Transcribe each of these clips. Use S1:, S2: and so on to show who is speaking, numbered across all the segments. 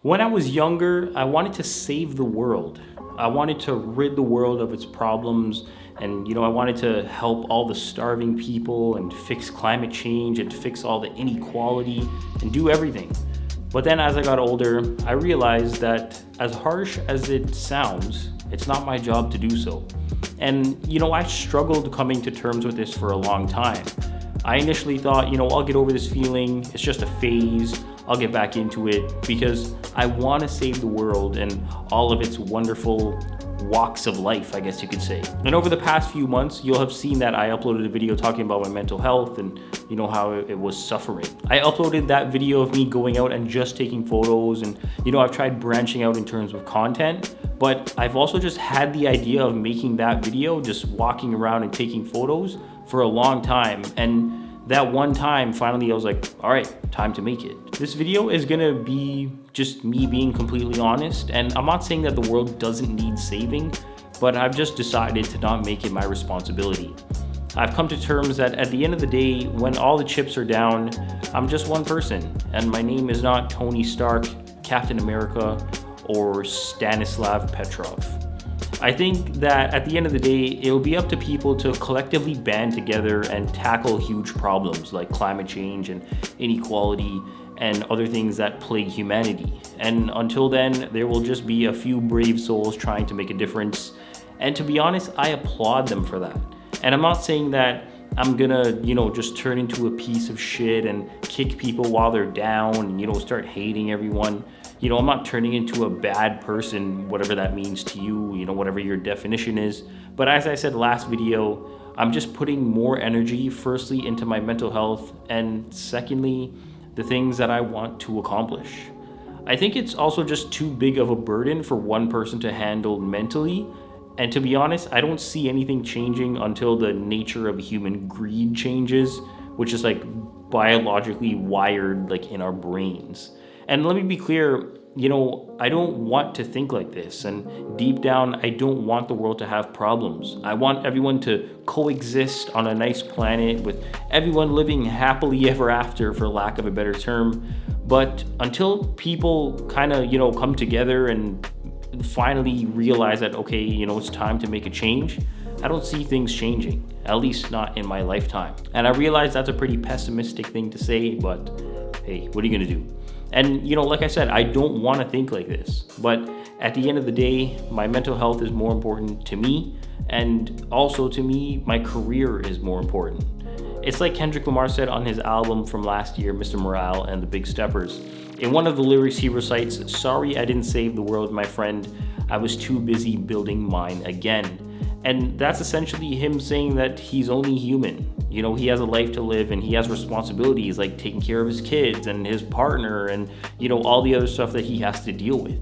S1: When I was younger, I wanted to save the world. I wanted to rid the world of its problems and I wanted to help all the starving people and fix climate change and fix all the inequality and do everything. But then as I got older, I realized that as harsh as it sounds, it's not my job to do so. And I struggled coming to terms with this for a long time. I initially thought, I'll get over this feeling, it's just a phase, I'll get back into it because I want to save the world and all of its wonderful walks of life, I guess you could say. And over the past few months, you'll have seen that I uploaded a video talking about my mental health and how it was suffering. I uploaded that video of me going out and just taking photos and I've tried branching out in terms of content, but I've also just had the idea of making that video, just walking around and taking photos for a long time. And that one time, finally, I was like, all right, time to make it. This video is gonna be just me being completely honest, and I'm not saying that the world doesn't need saving, but I've just decided to not make it my responsibility. I've come to terms that at the end of the day, when all the chips are down, I'm just one person, and my name is not Tony Stark, Captain America, or Stanislav Petrov. I think that at the end of the day, it'll be up to people to collectively band together and tackle huge problems like climate change and inequality and other things that plague humanity. And until then, there will just be a few brave souls trying to make a difference. And to be honest, I applaud them for that. And I'm not saying that I'm gonna, just turn into a piece of shit and kick people while they're down and, start hating everyone. I'm not turning into a bad person, whatever that means to you, whatever your definition is. But as I said last video, I'm just putting more energy, firstly, into my mental health, and secondly, the things that I want to accomplish. I think it's also just too big of a burden for one person to handle mentally. And to be honest, I don't see anything changing until the nature of human greed changes, which is like biologically wired like in our brains. And let me be clear, I don't want to think like this. And deep down, I don't want the world to have problems. I want everyone to coexist on a nice planet with everyone living happily ever after, for lack of a better term. But until people kind of, come together and finally realize that, okay, it's time to make a change, I don't see things changing, at least not in my lifetime. And I realize that's a pretty pessimistic thing to say, but hey, what are you gonna do? And like I said, I don't want to think like this, but at the end of the day, my mental health is more important to me, and also to me, my career is more important. It's like Kendrick Lamar said on his album from last year, Mr. Morale and the Big Steppers. In one of the lyrics he recites, "Sorry I didn't save the world, my friend. I was too busy building mine again." And that's essentially him saying that he's only human. He has a life to live and he has responsibilities like taking care of his kids and his partner and, all the other stuff that he has to deal with.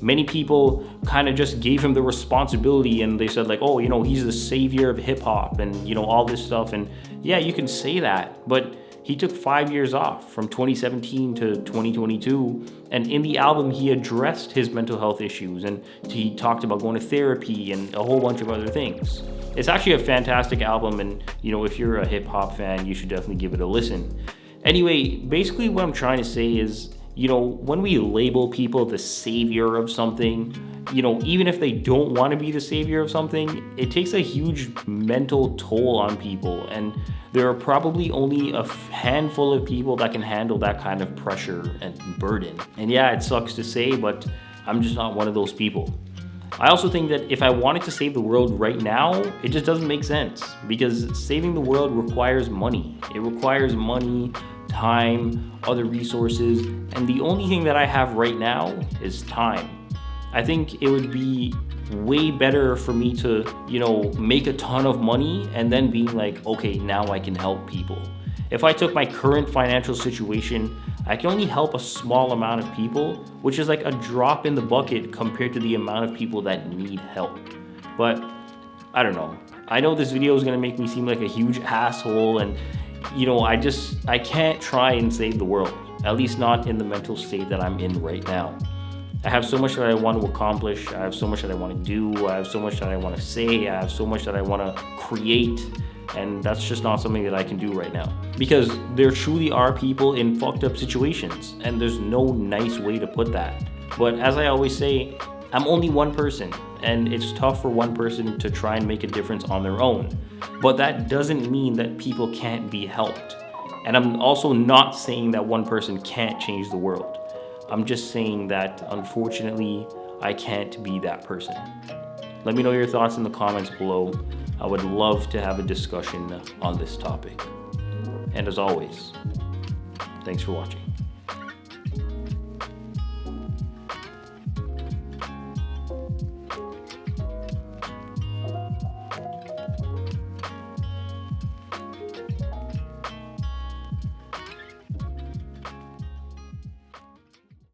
S1: Many people kind of just gave him the responsibility and they said like, oh, he's the savior of hip hop and, all this stuff. And yeah, you can say that, but he took 5 years off from 2017 to 2022. And in the album, he addressed his mental health issues and he talked about going to therapy and a whole bunch of other things. It's actually a fantastic album. And, if you're a hip hop fan, you should definitely give it a listen. Anyway, basically what I'm trying to say is, when we label people the savior of something, even if they don't want to be the savior of something, it takes a huge mental toll on people. And there are probably only a handful of people that can handle that kind of pressure and burden. And yeah, it sucks to say, but I'm just not one of those people. I also think that if I wanted to save the world right now, it just doesn't make sense because saving the world requires money. It requires money, time, other resources, and the only thing that I have right now is time. I think it would be way better for me to, make a ton of money and then being like, okay, now I can help people. If I took my current financial situation, I can only help a small amount of people, which is like a drop in the bucket compared to the amount of people that need help. But I don't know. I know this video is gonna make me seem like a huge asshole and I can't try and save the world, at least not in the mental state that I'm in right now. I have so much that I want to accomplish. I have so much that I want to do. I have so much that I want to say. I have so much that I want to create. And that's just not something that I can do right now. Because there truly are people in fucked up situations, and there's no nice way to put that. But as I always say, I'm only one person, and it's tough for one person to try and make a difference on their own. But that doesn't mean that people can't be helped. And I'm also not saying that one person can't change the world. I'm just saying that, unfortunately, I can't be that person. Let me know your thoughts in the comments below. I would love to have a discussion on this topic. And as always, thanks for watching.